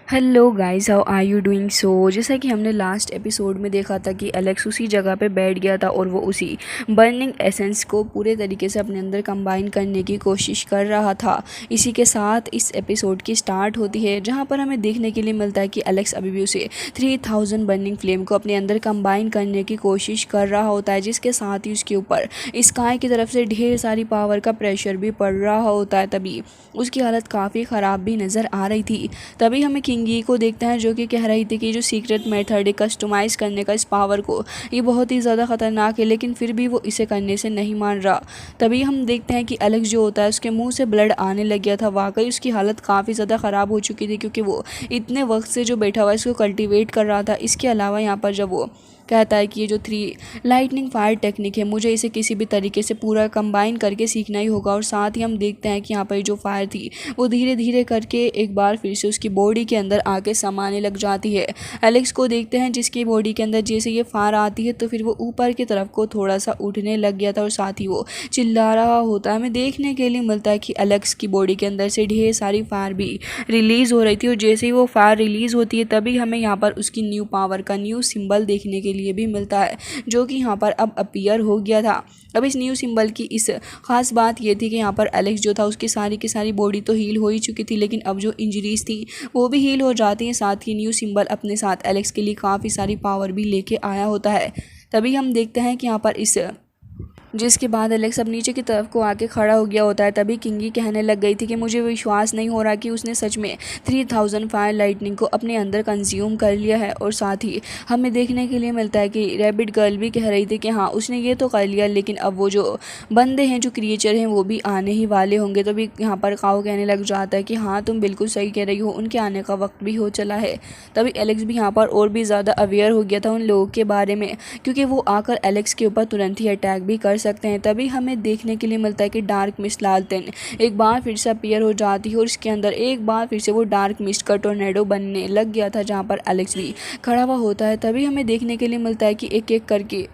Hello guys, how are you doing. जैसा कि हमने लास्ट एपिसोड में देखा था कि एलेक्स उसी जगह पे बैठ गया था और वो उसी बर्निंग एसेंस को पूरे तरीके से अपने अंदर कंबाइन करने की कोशिश कर रहा था। इसी के साथ इस एपिसोड की स्टार्ट होती है, जहां पर हमें देखने के लिए मिलता है कि एलेक्स अभी भी उसे 3000 बर्निंग फ्लेम को अपने अंदर कंबाइन करने की कोशिश कर रहा होता है, जिसके साथ ही उसके ऊपर स्काई की तरफ से ढेर सारी पावर का प्रेशर भी पड़ रहा होता है। तभी उसकी हालत काफ़ी ख़राब भी नज़र आ रही थी। तभी हमें किंगी को देखते हैं, जो कि कह रही थी कि जो सीक्रेट मेथड है कस्टमाइज़ करने का इस पावर को, ये बहुत ही ज़्यादा ख़तरनाक है, लेकिन फिर भी वो इसे करने से नहीं मान रहा। तभी हम देखते हैं कि एलेक्स जो होता है उसके मुंह से ब्लड आने लग गया था। वाकई उसकी हालत काफ़ी ज़्यादा ख़राब हो चुकी थी, क्योंकि वो इतने वक्त से जो बैठा हुआ है इसको कल्टीवेट कर रहा था। इसके अलावा यहाँ पर जब वो कहता है कि ये जो 3 लाइटनिंग फायर टेक्निक है, मुझे इसे किसी भी तरीके से पूरा कंबाइन करके सीखना ही होगा। और साथ ही हम देखते हैं कि यहाँ पर जो फायर थी वो धीरे धीरे करके एक बार फिर से उसकी बॉडी के अंदर आके समाने लग जाती है। एलेक्स को देखते हैं, जिसकी बॉडी के अंदर जैसे ये फायर आती है तो फिर वो ऊपर की तरफ को थोड़ा सा उठने लग गया था और साथ ही वो चिल्ला रहा होता है। हमें देखने के लिए मिलता है कि एलेक्स की बॉडी के अंदर से ढेर सारी फायर भी रिलीज़ हो रही थी, और जैसे ही वो फायर रिलीज़ होती है तभी हमें यहाँ पर उसकी न्यू पावर का न्यू सिंबल देखने के लिए भी मिलता है, जो कि यहाँ पर अब अपीयर हो गया था। अब इस न्यू सिंबल की इस खास बात ये थी कि यहाँ पर एलेक्स जो था उसकी सारी की सारी बॉडी तो हील हो ही चुकी थी, लेकिन अब जो इंजरीज थी वो भी हील हो जाती हैं। साथ ही न्यू सिंबल अपने साथ एलेक्स के लिए काफ़ी सारी पावर भी लेके आया होता है। तभी हम देखते हैं कि यहाँ पर जिसके बाद एलेक्स अब नीचे की तरफ को आके खड़ा हो गया होता है। तभी किंगी कहने लग गई थी कि मुझे विश्वास नहीं हो रहा कि उसने सच में 3000 फायर लाइटनिंग को अपने अंदर कंज्यूम कर लिया है। और साथ ही हमें देखने के लिए मिलता है कि रैबिट गर्ल भी कह रही थी कि हाँ उसने ये तो कर लिया, लेकिन अब वो जो बंदे हैं, जो क्रिएचर हैं, वो भी आने ही वाले होंगे। तभी यहाँ पर काओ कहने लग जाता है कि हाँ तुम बिल्कुल सही कह रही हो, उनके आने का वक्त भी हो चला है। तभी एलेक्स भी यहाँ पर और भी ज़्यादा अवेयर हो गया था उन लोगों के बारे में, क्योंकि वो आकर एलेक्स के ऊपर तुरंत ही अटैक भी कर सकते हैं। तभी हमें देखने के लिए मिलता है कि डार्क मिस्ट लालटेन एक बार फिर से अपीयर हो जाती है और इसके अंदर एक बार फिर से वो डार्क मिस्ट का टोर्नेडो बनने लग गया था, जहाँ पर एलेक्स भी खड़ा हुआ होता है। तभी हमें देखने के लिए मिलता है कि एक एक करके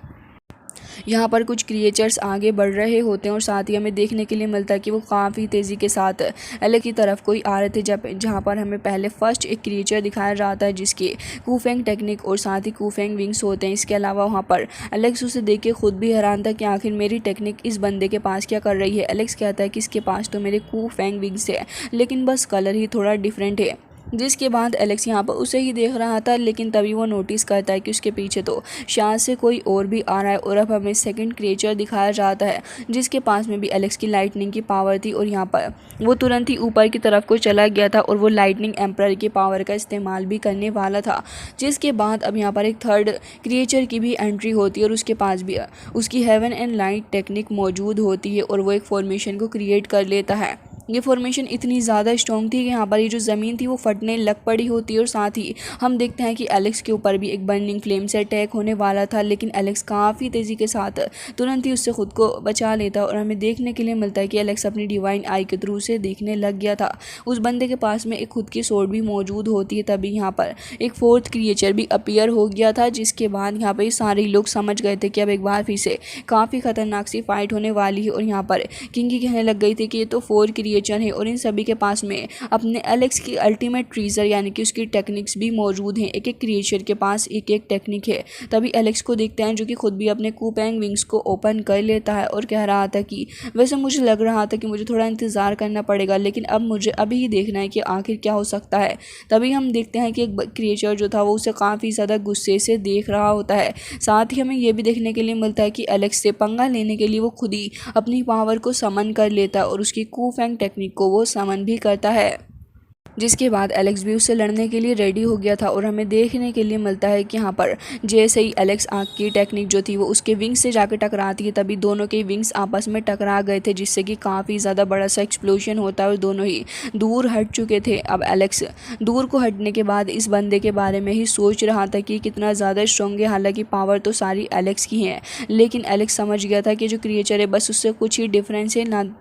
यहाँ पर कुछ क्रिएचर्स आगे बढ़ रहे होते हैं, और साथ ही हमें देखने के लिए मिलता है कि वो काफ़ी तेज़ी के साथ एलेक्स की तरफ कोई आ रहे थे। जहाँ पर हमें पहले फर्स्ट एक क्रिएचर दिखाया जाता है जिसके कूफेंग टेक्निक और साथ ही कूफेंग विंग्स होते हैं। इसके अलावा वहाँ पर एलेक्स उसे देख के खुद भी हैरान था कि आखिर मेरी टेक्निक इस बंदे के पास क्या कर रही है। एलेक्स कहता है कि इसके पास तो मेरे कूफेंग विंग्स है, लेकिन बस कलर ही थोड़ा डिफरेंट है। जिसके बाद एलेक्स यहाँ पर उसे ही देख रहा था, लेकिन तभी वो नोटिस करता है कि उसके पीछे तो शायद से कोई और भी आ रहा है। और अब हमें सेकंड क्रिएचर दिखाया जाता है, जिसके पास में भी एलेक्स की लाइटनिंग की पावर थी, और यहाँ पर वो तुरंत ही ऊपर की तरफ को चला गया था और वो लाइटनिंग एम्परर की पावर का इस्तेमाल भी करने वाला था। जिसके बाद अब यहाँ पर एक थर्ड क्रिएचर की भी एंट्री होती है, और उसके पास भी उसकी हेवन एंड लाइट टेक्निक मौजूद होती है, और वो एक फॉर्मेशन को क्रिएट कर लेता है। ये फॉर्मेशन इतनी ज़्यादा स्ट्रॉन्ग थी कि यहाँ पर ये जो ज़मीन थी वो फटने लग पड़ी होती है। और साथ ही हम देखते हैं कि एलेक्स के ऊपर भी एक बर्निंग फ्लेम से अटैक होने वाला था, लेकिन एलेक्स काफ़ी तेज़ी के साथ तुरंत ही उससे खुद को बचा लेता है। और हमें देखने के लिए मिलता है कि एलेक्स अपनी डिवाइन आई के थ्रू से देखने लग गया था। उस बंदे के पास में एक खुद की सोर्ड भी मौजूद होती है। तभी यहाँ पर एक फोर्थ क्रिएचर भी अपीयर हो गया था, जिसके बाद यहाँ पर सारे लोग समझ गए थे कि अब एक बार फिर से काफ़ी खतरनाक सी फाइट होने वाली है। और यहाँ पर किंगी कहने लग गई थी कि ये तो 4 क्रिएचर है, और इन सभी के पास में अपने एलेक्स की अल्टीमेट ट्रीजर यानी कि उसकी टेक्निक्स भी मौजूद हैं। एक एक क्रिएचर के पास एक एक टेक्निक है। तभी एलेक्स को देखते हैं, जो कि खुद भी अपने कूपेंग विंग्स को ओपन कर लेता है और कह रहा था कि वैसे मुझे लग रहा था कि मुझे थोड़ा इंतज़ार करना पड़ेगा, लेकिन अब मुझे अभी ही देखना है कि आखिर क्या हो सकता है। तभी हम देखते हैं कि एक क्रिएचर जो था वो उसे काफ़ी ज़्यादा गुस्से से देख रहा होता है। साथ ही हमें यह भी देखने के लिए मिलता है कि एलेक्स से पंगा लेने के लिए वो खुद ही अपनी पावर को समन कर लेता है, और उसकी कूफेंग टेक्निक को वो समन भी करता है। जिसके बाद एलेक्स भी उससे लड़ने के लिए रेडी हो गया था। और हमें देखने के लिए मिलता है कि यहाँ पर जैसे ही एलेक्स आँख की टेक्निक जो थी वो उसके विंग्स से जाकर टकराती है, तभी दोनों के विंग्स आपस में टकरा गए थे, जिससे कि काफ़ी ज़्यादा बड़ा सा एक्सप्लोजन होता है और दोनों ही दूर हट चुके थे। अब एलेक्स दूर को हटने के बाद इस बंदे के बारे में ही सोच रहा था कि कितना ज़्यादा स्ट्रॉन्ग है। हालांकि पावर तो सारी एलेक्स की है, लेकिन एलेक्स समझ गया था कि जो क्रिएचर है बस उससे कुछ ही डिफरेंस है,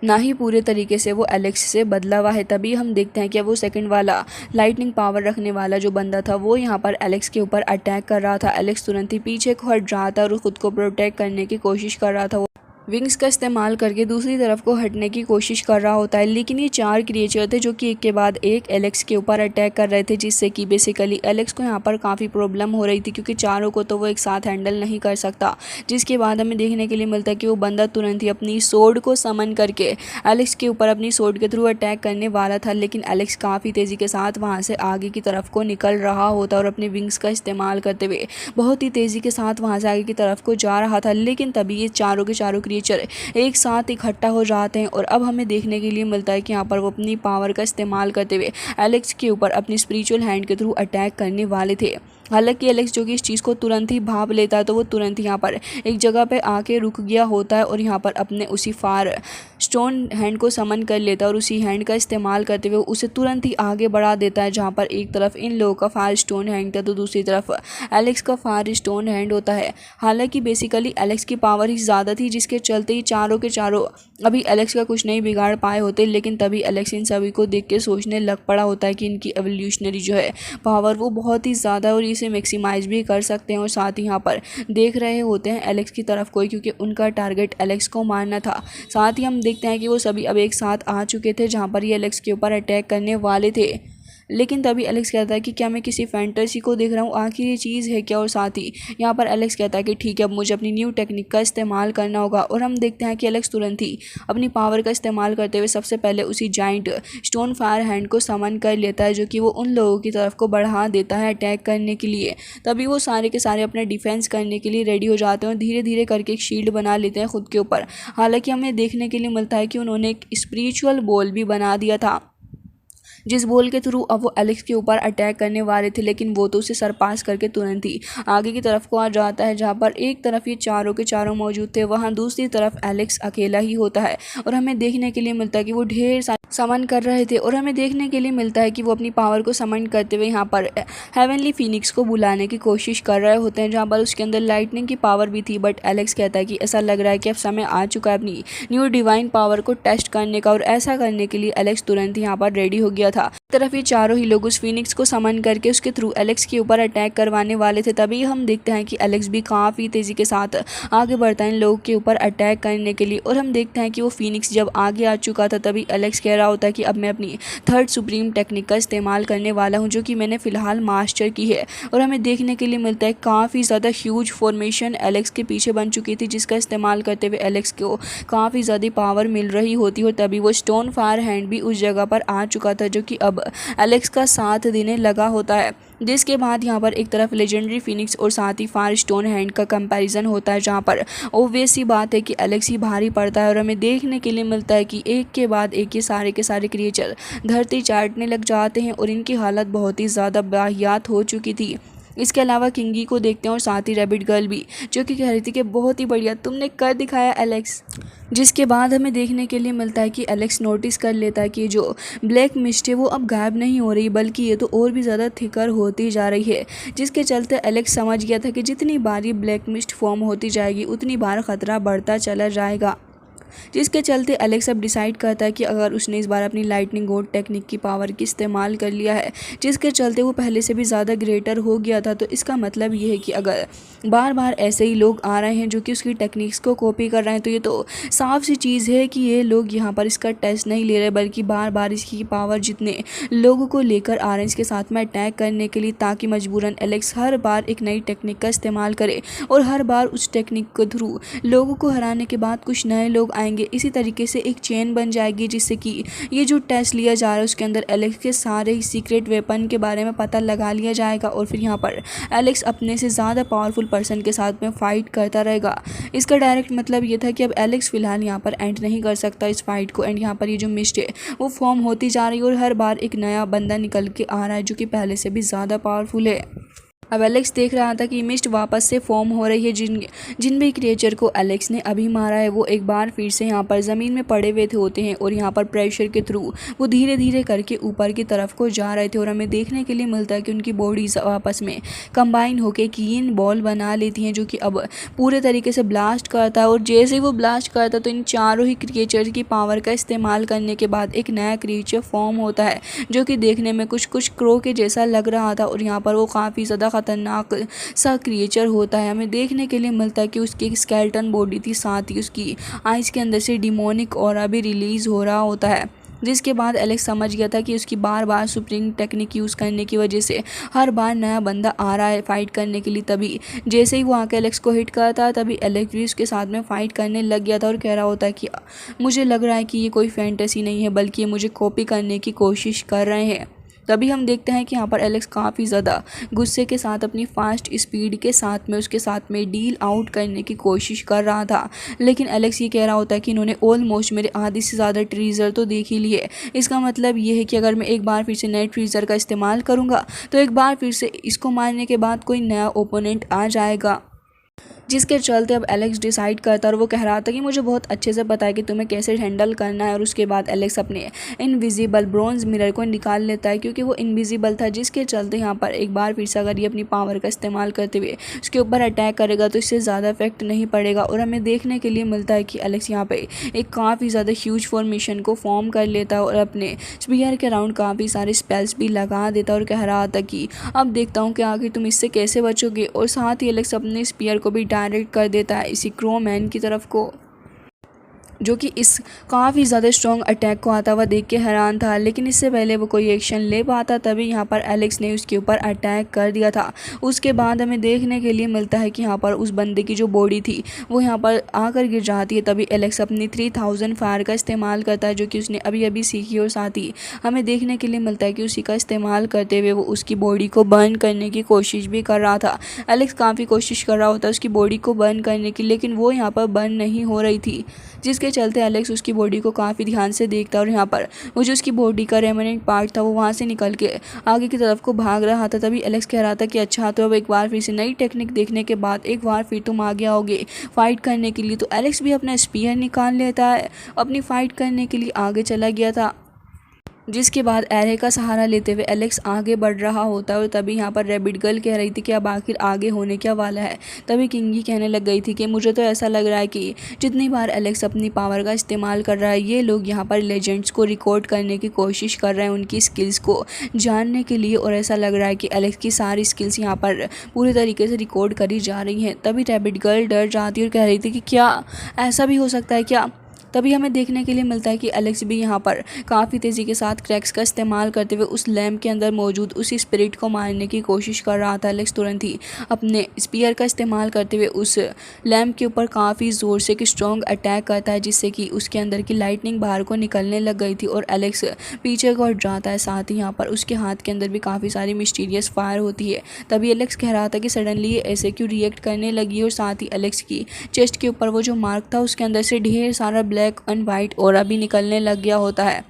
ना ही पूरे तरीके से वो एलेक्स से बदला हुआ है। तभी हम देखते हैं कि वो सेकंड वाला लाइटनिंग पावर रखने वाला जो बंदा था वो यहाँ पर एलेक्स के ऊपर अटैक कर रहा था। एलेक्स तुरंत ही पीछे को हट रहा था और खुद को प्रोटेक्ट करने की कोशिश कर रहा था। विंग्स का इस्तेमाल करके दूसरी तरफ को हटने की कोशिश कर रहा होता है। लेकिन ये 4 क्रिएचर थे जो कि एक के बाद एक एलेक्स के ऊपर अटैक कर रहे थे, जिससे कि बेसिकली एलेक्स को यहाँ पर काफ़ी प्रॉब्लम हो रही थी, क्योंकि चारों को तो वो एक साथ हैंडल नहीं कर सकता। जिसके बाद हमें देखने के लिए मिलता है कि वो बंदा तुरंत ही अपनी सोर्ड को समन करके एलेक्स के ऊपर अपनी सोर्ड के थ्रू अटैक करने वाला था। लेकिन एलेक्स काफ़ी तेज़ी के साथ वहाँ से आगे की तरफ को निकल रहा होता और अपने विंग्स का इस्तेमाल करते हुए बहुत ही तेज़ी के साथ वहाँ से आगे की तरफ को जा रहा था। लेकिन तभी ये चारों के चारों क्रिएचर एक साथ इकट्ठा हो जाते हैं और अब हमें देखने के लिए मिलता है कि यहाँ पर वो अपनी पावर का इस्तेमाल करते हुए एलेक्स के ऊपर अपनी स्पिरिचुअल हैंड के थ्रू अटैक करने वाले थे। हालांकि एलेक्स जो कि इस चीज़ को तुरंत ही भाप लेता है, तो वो तुरंत यहाँ पर एक जगह पे आके रुक गया होता है और यहाँ पर अपने उसी फार स्टोन हैंड को समन कर लेता है और उसी हैंड का इस्तेमाल करते हुए उसे तुरंत ही आगे बढ़ा देता है, जहाँ पर एक तरफ इन लोगों का फायर स्टोन हैंड था तो दूसरी तरफ एलेक्स का फायर स्टोन हैंड होता है। हालांकि बेसिकली एलेक्स की पावर ही ज़्यादा थी, जिसके चलते ही चारों के चारों अभी एलेक्स का कुछ नहीं बिगाड़ पाए होते। लेकिन तभी एलेक्स इन सभी को देख के सोचने लग पड़ा होता है कि इनकी एवोल्यूशनरी जो है पावर वो बहुत ही ज़्यादा है और इसे मैक्सिमाइज भी कर सकते हैं। और साथ ही यहाँ पर देख रहे होते हैं एलेक्स की तरफ कोई, क्योंकि उनका टारगेट एलेक्स को मारना था। साथ ही हम देखते हैं कि वो सभी अब एक साथ आ चुके थे, जहाँ पर ये एलेक्स के ऊपर अटैक करने वाले थे। लेकिन तभी एलेक्स कहता है कि क्या मैं किसी फैंटेसी को देख रहा हूँ, आखिर ये चीज़ है क्या। और साथ ही यहाँ पर एलेक्स कहता है कि ठीक है, अब मुझे अपनी न्यू टेक्निक का इस्तेमाल करना होगा। और हम देखते हैं कि एलेक्स तुरंत ही अपनी पावर का इस्तेमाल करते हुए सबसे पहले उसी जाइंट स्टोन फायर हैंड को समन कर लेता है, जो कि वो उन लोगों की तरफ को बढ़ा देता है अटैक करने के लिए। तभी वो सारे के सारे अपने डिफेंस करने के लिए रेडी हो जाते हैं और धीरे धीरे करके एक शील्ड बना लेते हैं खुद के ऊपर। हालांकि हमें देखने के लिए मिलता है कि उन्होंने एक स्पिरिचुअल बॉल भी बना दिया था, जिस बॉल के थ्रू अब वो एलेक्स के ऊपर अटैक करने वाले थे। लेकिन वो तो उसे सरपास करके तुरंत ही आगे की तरफ को आ जाता है, जहाँ पर एक तरफ ये चारों के चारों मौजूद थे, वहाँ दूसरी तरफ एलेक्स अकेला ही होता है। और हमें देखने के लिए मिलता है कि वो ढेर सारे समन कर रहे थे और हमें देखने के लिए मिलता है कि वो अपनी पावर को समन करते हुए यहाँ पर हेवनली फिनिक्स को बुलाने की कोशिश कर रहे होते हैं, जहाँ पर उसके अंदर लाइटनिंग की पावर भी थी। बट एलेक्स कहता है कि ऐसा लग रहा है कि अब समय आ चुका है अपनी न्यू डिवाइन पावर को टेस्ट करने का। और ऐसा करने के लिए एलेक्स तुरंत यहाँ पर रेडी हो गया था। तरफ ये चारों ही लोग उस फिनिक्स को समन करके उसके थ्रू एलेक्स के ऊपर अटैक करवाने वाले थे। तभी हम देखते हैं कि एलेक्स भी काफ़ी तेज़ी के साथ आगे बढ़ता है इन लोगों के ऊपर अटैक करने के लिए। और हम देखते हैं कि वो फिनिक्स जब आगे आ चुका था, तभी एलेक्स कह रहा होता है कि अब मैं अपनी थर्ड सुप्रीम टेक्निक का इस्तेमाल करने वाला हूँ, जो कि मैंने फ़िलहाल मास्टर की है। और हमें देखने के लिए मिलता है काफ़ी ज़्यादा ह्यूज फॉर्मेशन एलेक्स के पीछे बन चुकी थी, जिसका इस्तेमाल करते हुए एलेक्स को काफ़ी ज़्यादा पावर मिल रही होती। और तभी वो स्टोन फायर हैंड भी उस जगह पर आ चुका था, जो कि अब एलेक्स का साथ देने लगा होता है। जिसके बाद यहाँ पर एक तरफ लेजेंडरी फिनिक्स और साथ ही फायर स्टोन हैंड का कंपैरिजन होता है, जहाँ पर ऑब्वियस सी बात है कि एलेक्स ही भारी पड़ता है। और हमें देखने के लिए मिलता है कि एक के बाद एक ये सारे के सारे क्रिएचर धरती चाटने लग जाते हैं और इनकी हालत बहुत ही ज़्यादा बाहियात हो चुकी थी। इसके अलावा किंगी को देखते हैं और साथ ही रैबिट गर्ल भी, जो कि कह रही थी कि बहुत ही बढ़िया तुमने कर दिखाया एलेक्स। जिसके बाद हमें देखने के लिए मिलता है कि एलेक्स नोटिस कर लेता है कि जो ब्लैक मिस्ट है वो अब गायब नहीं हो रही, बल्कि ये तो और भी ज़्यादा थिकर होती जा रही है। जिसके चलते एलेक्स समझ गया था कि जितनी बार ये ब्लैक मिस्ट फॉर्म होती जाएगी उतनी बार ख़तरा बढ़ता चला जाएगा। जिसके चलते एलेक्स अब डिसाइड करता है कि अगर उसने इस बार अपनी लाइटनिंग गोड टेक्निक की पावर की इस्तेमाल कर लिया है, जिसके चलते वो पहले से भी ज़्यादा ग्रेटर हो गया था, तो इसका मतलब ये है कि अगर बार बार ऐसे ही लोग आ रहे हैं जो कि उसकी टेक्निक्स को कॉपी कर रहे हैं, तो ये तो साफ सी चीज़ है कि ये लोग यहाँ पर इसका टेस्ट नहीं ले रहे, बल्कि बार बार इसकी पावर जितने लोगों को लेकर आ रहे हैं इसके साथ में अटैक करने के लिए, ताकि मजबूरन एलेक्स हर बार एक नई टेक्निक का इस्तेमाल करे और हर बार उस टेक्निक के थ्रू लोगों को हराने के बाद कुछ नए लोग आएंगे। इसी तरीके से एक चेन बन जाएगी, जिससे कि ये जो टेस्ट लिया जा रहा है उसके अंदर एलेक्स के सारे ही सीक्रेट वेपन के बारे में पता लगा लिया जाएगा और फिर यहाँ पर एलेक्स अपने से ज़्यादा पावरफुल पर्सन के साथ में फाइट करता रहेगा। इसका डायरेक्ट मतलब ये था कि अब एलेक्स फ़िलहाल यहाँ पर एंड नहीं कर सकता इस फाइट को। एंड यहाँ पर ये जो मिस्ट है वो फॉर्म होती जा रही है और हर बार एक नया बंदा निकल के आ रहा है जो कि पहले से भी ज़्यादा पावरफुल है। अब एलेक्स देख रहा था कि मिस्ट वापस से फॉर्म हो रही है। जिन भी क्रिएचर को एलेक्स ने अभी मारा है वो एक बार फिर से यहाँ पर ज़मीन में पड़े हुए होते हैं और यहाँ पर प्रेशर के थ्रू वो धीरे धीरे करके ऊपर की तरफ को जा रहे थे। और हमें देखने के लिए मिलता है कि उनकी बॉडीज आपस में कंबाइन होकर कीन बॉल बना लेती हैं, जो कि अब पूरे तरीके से ब्लास्ट करता है। और जैसे ही वो ब्लास्ट करता है तो इन चारों ही क्रिएचर की पावर का इस्तेमाल करने के बाद एक नया क्रिएचर फॉर्म होता है, जो कि देखने में कुछ क्रो के जैसा लग रहा था और यहाँ पर वो काफ़ी ज़्यादा खतरनाक सा क्रिएचर होता है। हमें देखने के लिए मिलता है कि उसकी एक स्केलेटन बॉडी थी, साथ ही उसकी आइज़ के अंदर से डिमोनिक ऑरा भी रिलीज़ हो रहा होता है, जिसके बाद एलेक्स समझ गया था कि उसकी बार बार सुप्रीम टेक्निक यूज़ करने की वजह से हर बार नया बंदा आ रहा है फाइट करने के लिए। तभी जैसे ही वो आके एलेक्स को हिट करता है, तभी एलेक्स भी उसके साथ में फ़ाइट करने लग गया था और कह रहा होता है कि मुझे लग रहा है कि ये कोई फैंटेसी नहीं है, बल्कि ये मुझे कॉपी करने की कोशिश कर रहे हैं। तभी हम देखते हैं कि यहाँ पर एलेक्स काफ़ी ज़्यादा गुस्से के साथ अपनी फास्ट स्पीड के साथ में उसके साथ में डील आउट करने की कोशिश कर रहा था। लेकिन एलेक्स ये कह रहा होता है कि इन्होंने ऑलमोस्ट मेरे आधे से ज़्यादा ट्रीज़र तो देख ही लिए। इसका मतलब ये है कि अगर मैं एक बार फिर से नए ट्रीज़र का इस्तेमाल करूँगा तो एक बार फिर से इसको मारने के बाद कोई नया ओपोनेंट आ जाएगा, जिसके चलते अब एलेक्स डिसाइड करता और वो कह रहा था कि मुझे बहुत अच्छे से पता है कि तुम्हें कैसे हैंडल करना है। और उसके बाद एलेक्स अपने इनविजिबल ब्रॉन्ज मिरर को निकाल लेता है, क्योंकि वो इनविजिबल था, जिसके चलते यहाँ पर एक बार फिर से अगर ये अपनी पावर का इस्तेमाल करते हुए उसके ऊपर अटैक करेगा तो इससे ज़्यादा इफेक्ट नहीं पड़ेगा। और हमें देखने के लिए मिलता है कि एलेक्स यहाँ पे एक काफ़ी ज़्यादा ह्यूज फॉर्मेशन को फॉर्म कर लेता है और अपने स्पीयर के अराउंड काफ़ी सारे स्पेल्स भी लगा देता है और कह रहा था कि अब देखता हूँ कि आखिर तुम इससे कैसे बचोगे। और साथ ही एलेक्स अपने स्पीयर को भी डायरेक्ट कर देता है इसी क्रो मैन की तरफ को, जो कि इस काफ़ी ज़्यादा स्ट्रॉन्ग अटैक को आता हुआ देख के हैरान था। लेकिन इससे पहले वो कोई एक्शन ले पाता, तभी यहाँ पर एलेक्स ने उसके ऊपर अटैक कर दिया था। उसके बाद हमें देखने के लिए मिलता है कि यहाँ पर उस बंदे की जो बॉडी थी वो यहाँ पर आकर गिर जाती है। तभी एलेक्स अपनी 3000 फायर का इस्तेमाल करता है, जो कि उसने अभी अभी सीखी। और साथ ही हमें देखने के लिए मिलता है कि उसी का इस्तेमाल करते हुए वो उसकी बॉडी को बर्न करने की कोशिश भी कर रहा था। एलेक्स काफ़ी कोशिश कर रहा होता है उसकी बॉडी को बर्न करने की, लेकिन वो यहाँ पर बर्न नहीं हो रही थी, जिसके चलते एलेक्स उसकी बॉडी को काफ़ी ध्यान से देखता और यहाँ पर वो जो उसकी बॉडी का रेमिनेंट पार्ट था वो वहाँ से निकल के आगे की तरफ को भाग रहा था। तभी एलेक्स कह रहा था कि अच्छा, तो अब एक बार फिर से नई टेक्निक देखने के बाद एक बार फिर तुम आगे आओगे फाइट करने के लिए। तो एलेक्स भी अपना स्पीयर निकाल लेता है, अपनी फाइट करने के लिए आगे चला गया था, जिसके बाद एरे का सहारा लेते हुए एलेक्स आगे बढ़ रहा होता है। और तभी यहाँ पर रैबिट गर्ल कह रही थी कि अब आखिर आगे होने क्या वाला है। तभी किंगी कहने लग गई थी कि मुझे तो ऐसा लग रहा है कि जितनी बार एलेक्स अपनी पावर का इस्तेमाल कर रहा है, ये लोग यहाँ पर लेजेंड्स को रिकॉर्ड करने की कोशिश कर रहे हैं उनकी स्किल्स को जानने के लिए। और ऐसा लग रहा है कि एलेक्स की सारी स्किल्स यहाँ पर पूरी तरीके से रिकॉर्ड करी जा रही हैं। तभी रैबिट गर्ल डर जाती है और कह रही थी कि क्या ऐसा भी हो सकता है क्या। तभी हमें देखने के लिए मिलता है कि एलेक्स भी यहाँ पर काफ़ी तेज़ी के साथ क्रैक्स का इस्तेमाल करते हुए उस लैम्प के अंदर मौजूद उसी स्पिरिट को मारने की कोशिश कर रहा था। एलेक्स तुरंत ही अपने स्पीयर का इस्तेमाल करते हुए उस लैम्प के ऊपर काफ़ी ज़ोर से एक स्ट्रॉन्ग अटैक करता है, जिससे कि उसके अंदर की लाइटनिंग बाहर को निकलने लग गई थी और एलेक्स पीछे को हट जाता है। साथ ही यहाँ पर उसके हाथ के अंदर भी काफ़ी सारी मिस्टीरियस फायर होती है। तभी एलेक्स कह रहा था कि सडनली ये ऐसे क्यों रिएक्ट करने लगी। और साथ ही एलेक्स की चेस्ट के ऊपर वो जो मार्क था उसके अंदर से ढेर सारा ब्लैक एंड वाइट ऑरा भी निकलने लग गया होता है,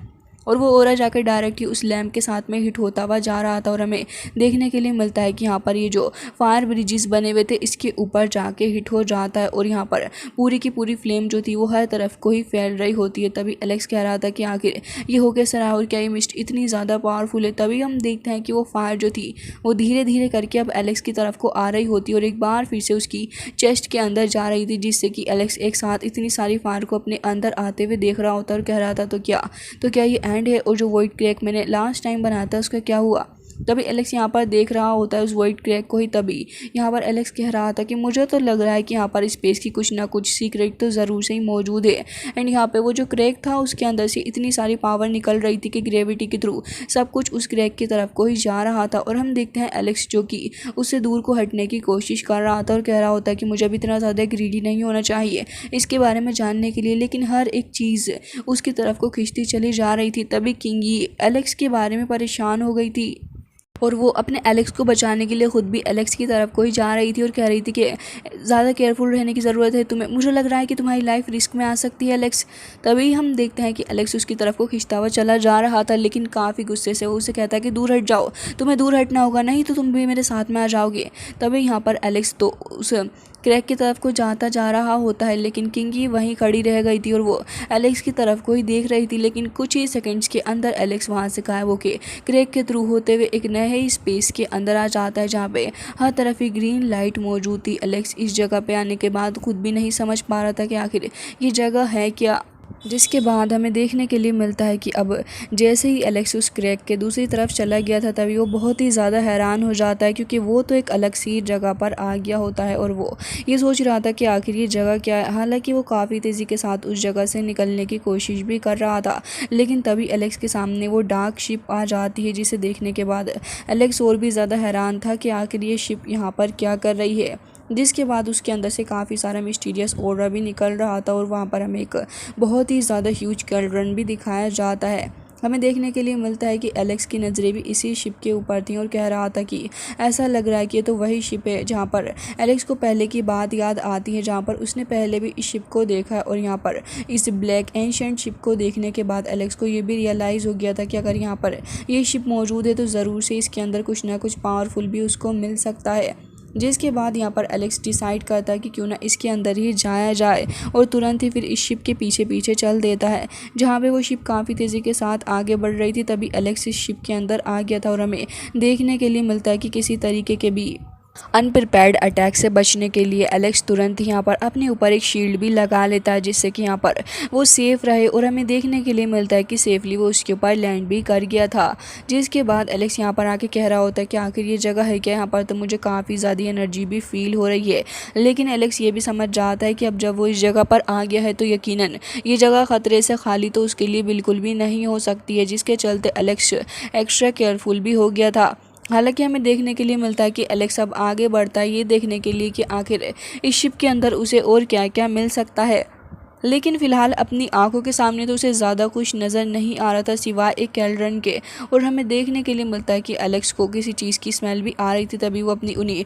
और वो ऑरा जाकर डायरेक्ट ही उस लैम्प के साथ में हिट होता हुआ जा रहा था। और हमें देखने के लिए मिलता है कि यहाँ पर ये जो फायर ब्रिजेस बने हुए थे इसके ऊपर जाके हिट हो जाता है और यहाँ पर पूरी की पूरी फ्लेम जो थी वो हर तरफ को ही फैल रही होती है। तभी एलेक्स कह रहा था कि आखिर ये हो कैसे रहा और क्या ये मिस्ट इतनी ज़्यादा पावरफुल है। तभी हम देखते हैं कि वो फायर जो थी वो धीरे धीरे करके अब एलेक्स की तरफ को आ रही होती है और एक बार फिर से उसकी चेस्ट के अंदर जा रही थी, जिससे कि एलेक्स एक साथ इतनी सारी फायर को अपने अंदर आते हुए देख रहा होता और कह रहा था तो क्या ये एंड है, और जो वाइट क्रैक मैंने लास्ट टाइम बनाया था उसका क्या हुआ। तभी एलेक्स यहाँ पर देख रहा होता है उस वाइट क्रैक को ही। तभी यहाँ पर एलेक्स कह रहा था कि मुझे तो लग रहा है कि यहाँ पर स्पेस की कुछ ना कुछ सीक्रेट तो ज़रूर से ही मौजूद है। एंड यहाँ पे वो जो क्रैक था उसके अंदर से इतनी सारी पावर निकल रही थी कि ग्रेविटी के थ्रू सब कुछ उस क्रैक की तरफ को ही जा रहा था। और हम देखते हैं एलेक्स जो कि उससे दूर को हटने की कोशिश कर रहा था और कह रहा होता है कि मुझे अब इतना ज़्यादा ग्रीडी नहीं होना चाहिए इसके बारे में जानने के लिए, लेकिन हर एक चीज़ उसकी तरफ को खींचती चली जा रही थी। तभी किंगी एलेक्स के बारे में परेशान हो गई थी और वो अपने एलेक्स को बचाने के लिए खुद भी एलेक्स की तरफ को ही जा रही थी और कह रही थी कि ज़्यादा केयरफुल रहने की ज़रूरत है तुम्हें, मुझे लग रहा है कि तुम्हारी लाइफ रिस्क में आ सकती है एलेक्स। तभी हम देखते हैं कि एलेक्स उसकी तरफ को खिंचता हुआ चला जा रहा था, लेकिन काफ़ी गुस्से से वो उसे कहता है कि दूर हट जाओ, तुम्हें दूर हटना होगा, नहीं तो तुम भी मेरे साथ में आ जाओगे। तभी यहाँ पर एलेक्स तो उस क्रैक की तरफ को जाता जा रहा होता है, लेकिन किंगी वहीं खड़ी रह गई थी और वो एलेक्स की तरफ को ही देख रही थी। लेकिन कुछ ही सेकंड्स के अंदर एलेक्स वहाँ से गायब होके क्रैक के थ्रू होते हुए एक नए ही स्पेस के अंदर आ जाता है, जहाँ पे हर तरफ ही ग्रीन लाइट मौजूद थी। एलेक्स इस जगह पे आने के बाद खुद भी नहीं समझ पा रहा था कि आखिर ये जगह है क्या। जिसके बाद हमें देखने के लिए मिलता है कि अब जैसे ही एलेक्स उस क्रैक के दूसरी तरफ चला गया था तभी वो बहुत ही ज़्यादा हैरान हो जाता है, क्योंकि वो तो एक अलग सी जगह पर आ गया होता है और वो ये सोच रहा था कि आखिर ये जगह क्या है। हालांकि वो काफ़ी तेज़ी के साथ उस जगह से निकलने की कोशिश भी कर रहा था, लेकिन तभी एलेक्स के सामने वो डार्क शिप आ जाती है, जिसे देखने के बाद एलेक्स और भी ज़्यादा हैरान था कि आखिर ये शिप यहाँ पर क्या कर रही है। जिसके बाद उसके अंदर से काफ़ी सारा मिस्टीरियस ऑरा भी निकल रहा था और वहाँ पर हमें एक बहुत ही ज़्यादा ह्यूज कैल्ड्रन भी दिखाया जाता है। हमें देखने के लिए मिलता है कि एलेक्स की नज़रें भी इसी शिप के ऊपर थीं और कह रहा था कि ऐसा लग रहा है कि ये तो वही शिप है जहाँ पर एलेक्स को पहले की बात याद आती है, जहाँ पर उसने पहले भी इस शिप को देखा है। और यहाँ पर इस ब्लैक एंशिएंट शिप को देखने के बाद एलेक्स को ये भी रियलाइज़ हो गया था कि अगर यहाँ पर ये शिप मौजूद है तो ज़रूर से इसके अंदर कुछ ना कुछ पावरफुल भी उसको मिल सकता है। जिसके बाद यहाँ पर एलेक्स डिसाइड करता है कि क्यों ना इसके अंदर ही जाया जाए और तुरंत ही फिर इस शिप के पीछे पीछे चल देता है। जहाँ पे वो शिप काफ़ी तेज़ी के साथ आगे बढ़ रही थी तभी एलेक्स इस शिप के अंदर आ गया था और हमें देखने के लिए मिलता है कि किसी तरीके के भी अनप्रिपेयर्ड अटैक से बचने के लिए एलेक्स तुरंत ही यहाँ पर अपने ऊपर एक शील्ड भी लगा लेता है, जिससे कि यहाँ पर वो सेफ़ रहे। और हमें देखने के लिए मिलता है कि सेफली वो उसके ऊपर लैंड भी कर गया था। जिसके बाद एलेक्स यहाँ पर आके कह रहा होता है कि आखिर ये जगह है क्या, यहाँ पर तो मुझे काफ़ी ज़्यादा एनर्जी भी फील हो रही है। लेकिन एलेक्स ये भी समझ जाता है कि अब जब वो इस जगह पर आ गया है तो यकीनन ये जगह ख़तरे से खाली तो उसके लिए बिल्कुल भी नहीं हो सकती है, जिसके चलते एलेक्स एक्स्ट्रा केयरफुल भी हो गया था। हालांकि हमें देखने के लिए मिलता है कि एलेक्स अब आगे बढ़ता है ये देखने के लिए कि आखिर इस शिप के अंदर उसे और क्या क्या मिल सकता है। लेकिन फ़िलहाल अपनी आंखों के सामने तो उसे ज़्यादा कुछ नज़र नहीं आ रहा था सिवाय एक कैल्ड्रन के। और हमें देखने के लिए मिलता है कि एलेक्स को किसी चीज़ की स्मेल भी आ रही थी, तभी वो अपनी उन्हीं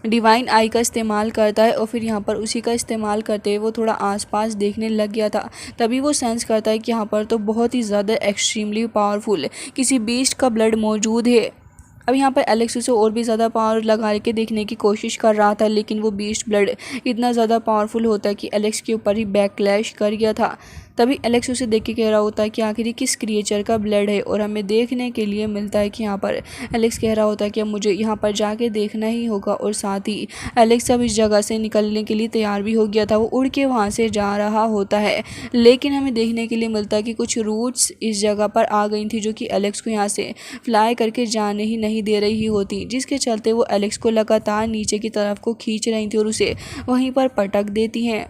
डिवाइन आई का इस्तेमाल करता है और फिर यहाँ पर उसी का इस्तेमाल करते हुए वो थोड़ा आसपास देखने लग गया था। तभी वो सेंस करता है कि यहाँ पर तो बहुत ही ज़्यादा एक्सट्रीमली पावरफुल किसी बीस्ट का ब्लड मौजूद है। अब यहाँ पर एलेक्स उसे और भी ज़्यादा पावर लगा के देखने की कोशिश कर रहा था, लेकिन वो बीस्ट ब्लड इतना ज़्यादा पावरफुल होता है कि एलेक्स के ऊपर ही बैकलैश कर गया था। तभी एलेक्स उसे देख के कह रहा होता है कि आखिर ये किस क्रिएचर का ब्लड है। और हमें देखने के लिए मिलता है कि यहाँ पर एलेक्स कह रहा होता है कि अब मुझे यहाँ पर जाके देखना ही होगा। और साथ ही एलेक्स अब इस जगह से निकलने के लिए तैयार भी हो गया था, वो उड़ के वहाँ से जा रहा होता है। लेकिन हमें देखने के लिए मिलता है कि कुछ रूट्स इस जगह पर आ गई थी जो कि एलेक्स को यहाँ से फ्लाई करके जाने ही नहीं दे रही होती, जिसके चलते वो एलेक्स को लगातार नीचे की तरफ को खींच रही थी और उसे वहीं पर पटक देती हैं।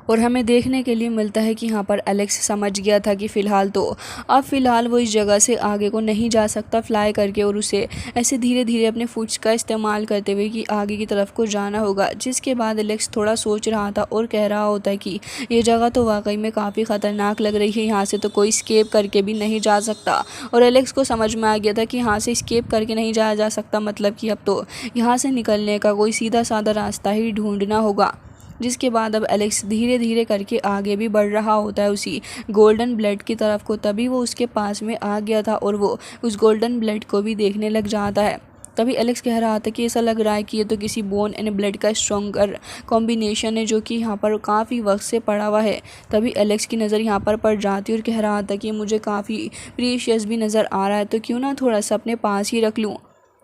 और हमें देखने के लिए मिलता है कि यहाँ पर एलेक्स समझ गया था कि फ़िलहाल वो इस जगह से आगे को नहीं जा सकता फ्लाई करके, और उसे ऐसे धीरे धीरे अपने फुट्स का इस्तेमाल करते हुए कि आगे की तरफ को जाना होगा। जिसके बाद एलेक्स थोड़ा सोच रहा था और कह रहा होता है कि ये जगह तो वाकई में काफ़ी ख़तरनाक लग रही है, यहाँ से तो कोई स्केप करके भी नहीं जा सकता। और एलेक्स को समझ में आ गया था कि यहाँ से स्केप करके नहीं जाया जा सकता, मतलब कि अब तो यहाँ से निकलने का कोई सीधा साधा रास्ता ही ढूंढना होगा। जिसके बाद अब एलेक्स धीरे धीरे करके आगे भी बढ़ रहा होता है उसी गोल्डन ब्लड की तरफ को। तभी वो उसके पास में आ गया था और वो उस गोल्डन ब्लड को भी देखने लग जाता है। तभी एलेक्स कह रहा था कि ऐसा लग रहा है कि ये तो किसी बोन एंड ब्लड का स्ट्रॉन्गर कॉम्बिनेशन है जो कि यहाँ पर काफ़ी वक्त से पड़ा हुआ है। तभी एलेक्स की नज़र यहाँ पर पड़ जाती और कह रहा था कि मुझे काफ़ी प्रीशियस भी नज़र आ रहा है, तो क्यों ना थोड़ा सा अपने पास ही रख लूँ।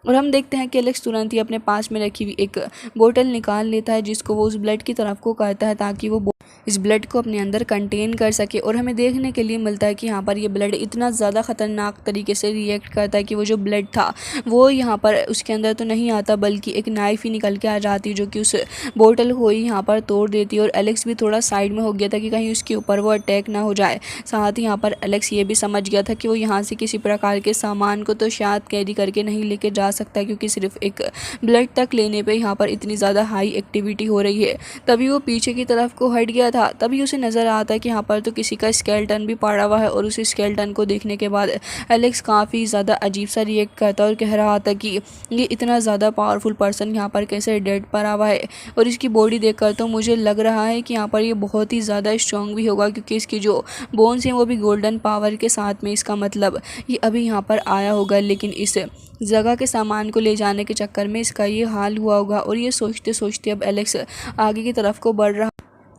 और हम देखते हैं कि एलेक्स तुरंत ही अपने पास में रखी हुई एक बोतल निकाल लेता है, जिसको वो उस ब्लड की तरफ को करता है ताकि वो इस ब्लड को अपने अंदर कंटेन कर सके। और हमें देखने के लिए मिलता है कि यहाँ पर ये ब्लड इतना ज़्यादा ख़तरनाक तरीके से रिएक्ट करता है कि वो जो ब्लड था वो यहाँ पर उसके अंदर तो नहीं आता, बल्कि एक नाइफ़ ही निकल के आ जाती है जो कि उस बोतल को ही यहाँ पर तोड़ देती है। और एलेक्स भी थोड़ा साइड में हो गया था कि कहीं उसके ऊपर वो अटैक ना हो जाए। साथ ही यहाँ पर एलेक्स ये भी समझ गया था कि वो यहाँ से किसी प्रकार के सामान को तो शायद कैरी करके नहीं लेके जा सकता, क्योंकि सिर्फ एक ब्लड तक लेने पे यहाँ पर इतनी ज़्यादा हाई एक्टिविटी हो रही है। तभी वो पीछे की तरफ को हट गया था। तभी उसे नज़र आता है कि यहाँ पर तो किसी का स्केलेटन भी पड़ा हुआ है। और उस स्केलेटन को देखने के बाद एलेक्स काफ़ी ज़्यादा अजीब सा रिएक्ट करता है और कह रहा था कि ये इतना ज़्यादा पावरफुल पर्सन यहाँ पर कैसे डेड पड़ा हुआ है। और इसकी बॉडी देखकर तो मुझे लग रहा है कि यहाँ पर ये बहुत ही ज़्यादा स्ट्रॉन्ग भी होगा, क्योंकि इसकी जो बोन्स हैं वो भी गोल्डन पावर के साथ में, इसका मतलब ये अभी यहाँ पर आया होगा, लेकिन इस जगह के सामान को ले जाने के चक्कर में इसका ये हाल हुआ होगा। और ये सोचते सोचते अब एलेक्स आगे की तरफ को बढ़ रहा,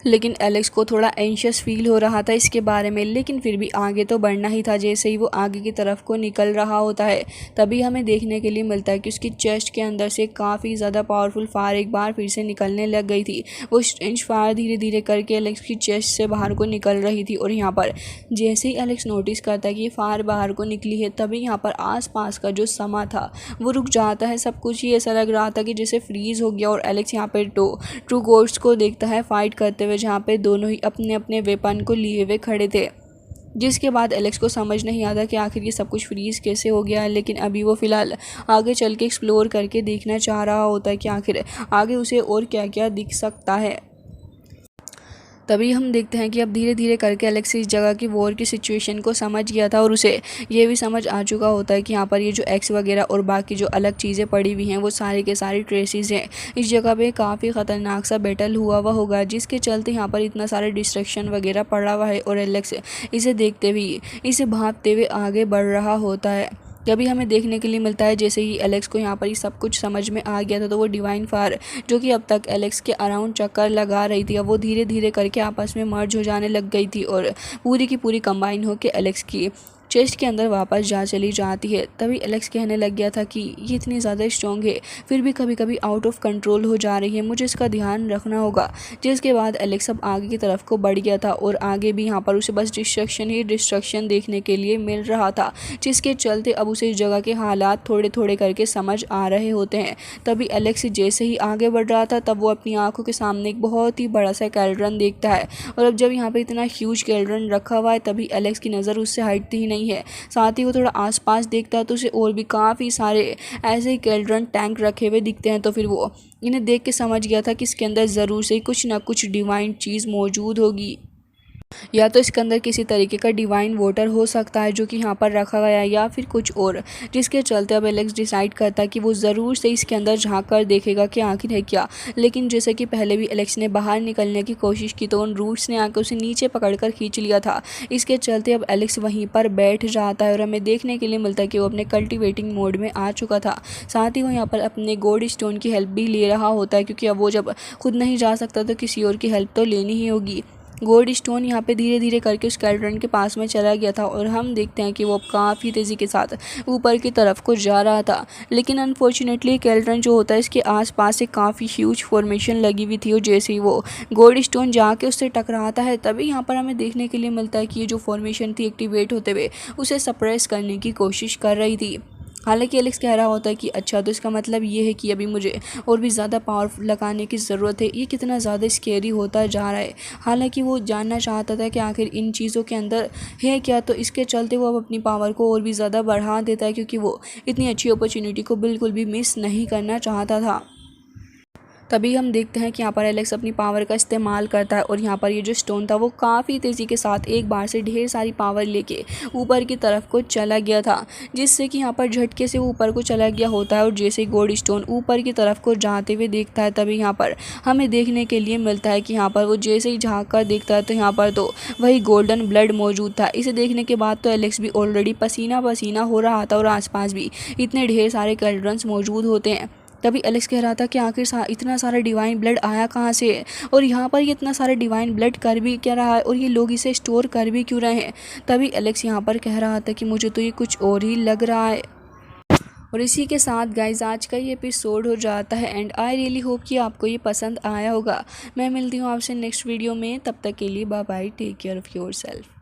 लेकिन एलेक्स को थोड़ा एंशियस फील हो रहा था इसके बारे में, लेकिन फिर भी आगे तो बढ़ना ही था। जैसे ही वो आगे की तरफ को निकल रहा होता है तभी हमें देखने के लिए मिलता है कि उसकी चेस्ट के अंदर से काफ़ी ज़्यादा पावरफुल फायर एक बार फिर से निकलने लग गई थी। वो स्ट्रेंज फायर धीरे धीरे करके एलेक्स की चेस्ट से बाहर को निकल रही थी और यहाँ पर जैसे ही एलेक्स नोटिस करता है कि ये फायर बाहर को निकली है तभी यहाँ पर आसपास का जो समा था वो रुक जाता है। सब कुछ ही ऐसा लग रहा था कि जैसे फ्रीज हो गया और एलेक्स यहाँ पर ट्रू गोस्ट को देखता है फाइट करते हुए, जहाँ पे दोनों ही अपने अपने वेपन को लिए हुए खड़े थे। जिसके बाद एलेक्स को समझ नहीं आता कि आखिर ये सब कुछ फ्रीज़ कैसे हो गया है, लेकिन अभी वो फ़िलहाल आगे चल के एक्सप्लोर करके देखना चाह रहा होता है कि आखिर आगे उसे और क्या क्या दिख सकता है। तभी हम देखते हैं कि अब धीरे धीरे करके एलेक्स इस जगह की वॉर की सिचुएशन को समझ गया था और उसे ये भी समझ आ चुका होता है कि यहाँ पर ये जो एक्स वगैरह और बाकी जो अलग चीज़ें पड़ी हुई हैं वो सारी के सारी ट्रेसेस हैं। इस जगह पे काफ़ी ख़तरनाक सा बैटल हुआ होगा, जिसके चलते यहाँ पर इतना सारा डिस्ट्रक्शन वगैरह पड़ा हुआ है और एलेक्स इसे देखते हुए इसे भांपते हुए आगे बढ़ रहा होता है। तभी हमें देखने के लिए मिलता है जैसे ही एलेक्स को यहाँ पर ये सब कुछ समझ में आ गया था तो वो डिवाइन फायर जो कि अब तक एलेक्स के अराउंड चक्कर लगा रही थी, अब वो धीरे धीरे करके आपस में मर्ज हो जाने लग गई थी और पूरी की पूरी कंबाइन होकर एलेक्स की चेस्ट के अंदर वापस जा चली जाती है। तभी एलेक्स कहने लग गया था कि ये इतनी ज़्यादा स्ट्रॉन्ग है फिर भी कभी कभी आउट ऑफ कंट्रोल हो जा रही है, मुझे इसका ध्यान रखना होगा। जिसके बाद एलेक्स अब आगे की तरफ को बढ़ गया था और आगे भी यहाँ पर उसे बस डिस्ट्रक्शन ही डिस्ट्रक्शन देखने के लिए मिल रहा था, जिसके चलते अब उसे इस जगह के हालात थोड़े थोड़े करके समझ आ रहे होते हैं। तभी एलेक्स जैसे ही आगे बढ़ रहा था तब वो अपनी आंखों के सामने एक बहुत ही बड़ा सा कैल्ड्रन देखता है और अब जब यहाँ पर इतना ह्यूज कैल्ड्रन रखा हुआ है तभी एलेक्स की नज़र उससे हटती ही नहीं है। साथ ही वो थोड़ा आसपास देखता है तो उसे और भी काफ़ी सारे ऐसे कैल्ड्रन टैंक रखे हुए दिखते हैं। तो फिर वो इन्हें देख के समझ गया था कि इसके अंदर ज़रूर से कुछ ना कुछ डिवाइन चीज़ मौजूद होगी, या तो इसके अंदर किसी तरीके का डिवाइन वाटर हो सकता है जो कि यहाँ पर रखा गया है या फिर कुछ और। जिसके चलते अब एलेक्स डिसाइड करता है कि वो ज़रूर से इसके अंदर झांक कर देखेगा कि आखिर है क्या। लेकिन जैसे कि पहले भी एलेक्स ने बाहर निकलने की कोशिश की तो उन रूट्स ने आकर उसे नीचे पकड़कर खींच लिया था। इसके चलते अब एलेक्स वहीं पर बैठ जाता है और हमें देखने के लिए मिलता है कि वो अपने कल्टिवेटिंग मोड में आ चुका था। साथ ही वो यहाँ पर अपने गोल्ड स्टोन की हेल्प भी ले रहा होता है, क्योंकि अब वो जब खुद नहीं जा सकता तो किसी और की हेल्प तो लेनी ही होगी। गोल्ड स्टोन यहाँ पे धीरे धीरे करके उस कैल्ड्रन के पास में चला गया था और हम देखते हैं कि वो काफ़ी तेज़ी के साथ ऊपर की तरफ को जा रहा था। लेकिन अनफॉर्चुनेटली कैल्ड्रन जो होता है इसके आसपास से काफ़ी ह्यूज फॉर्मेशन लगी हुई थी और जैसे ही वो गोल्ड स्टोन जाके उससे टकराता है तभी यहाँ पर हमें देखने के लिए मिलता है कि ये जो फॉर्मेशन थी एक्टिवेट होते हुए उसे सप्रेस करने की कोशिश कर रही थी। हालांकि एलेक्स कह रहा होता है कि अच्छा तो इसका मतलब ये है कि अभी मुझे और भी ज़्यादा पावर लगाने की ज़रूरत है, ये कितना ज़्यादा स्केरी होता जा रहा है। हालांकि वो जानना चाहता था कि आखिर इन चीज़ों के अंदर है क्या, तो इसके चलते वो अब अपनी पावर को और भी ज़्यादा बढ़ा देता है क्योंकि वो इतनी अच्छी अपॉर्चुनिटी को बिल्कुल भी मिस नहीं करना चाहता था। तभी हम देखते हैं कि यहाँ पर एलेक्स अपनी पावर का इस्तेमाल करता है और यहाँ पर ये जो स्टोन था वो काफ़ी तेज़ी के साथ एक बार से ढेर सारी पावर लेके ऊपर की तरफ को चला गया था, जिससे कि यहाँ पर झटके से वो ऊपर को चला गया होता है। और जैसे ही गोल्ड स्टोन ऊपर की तरफ को जाते हुए देखता है तभी यहाँ पर हमें देखने के लिए मिलता है कि यहाँ पर वो जैसे ही झाँक कर देखता है तो यहाँ पर तो वही गोल्डन ब्लड मौजूद था। इसे देखने के बाद तो एलेक्स भी ऑलरेडी पसीना पसीना हो रहा था और आसपास भी इतने ढेर सारे कैल्ड्रन्स मौजूद होते हैं। तभी एलेक्स कह रहा था कि आखिर इतना सारा डिवाइन ब्लड आया कहाँ से है और यहाँ पर ये इतना सारा डिवाइन ब्लड कर भी क्या रहा है और ये लोग इसे स्टोर कर भी क्यों रहे हैं। तभी एलेक्स यहाँ पर कह रहा था कि मुझे तो ये कुछ और ही लग रहा है। और इसी के साथ गाइज आज का ये एपिसोड हो जाता है एंड आई रियली होप कि आपको ये पसंद आया होगा। मैं मिलती हूँ आपसे नेक्स्ट वीडियो में, तब तक के लिए bye bye, take care of your self.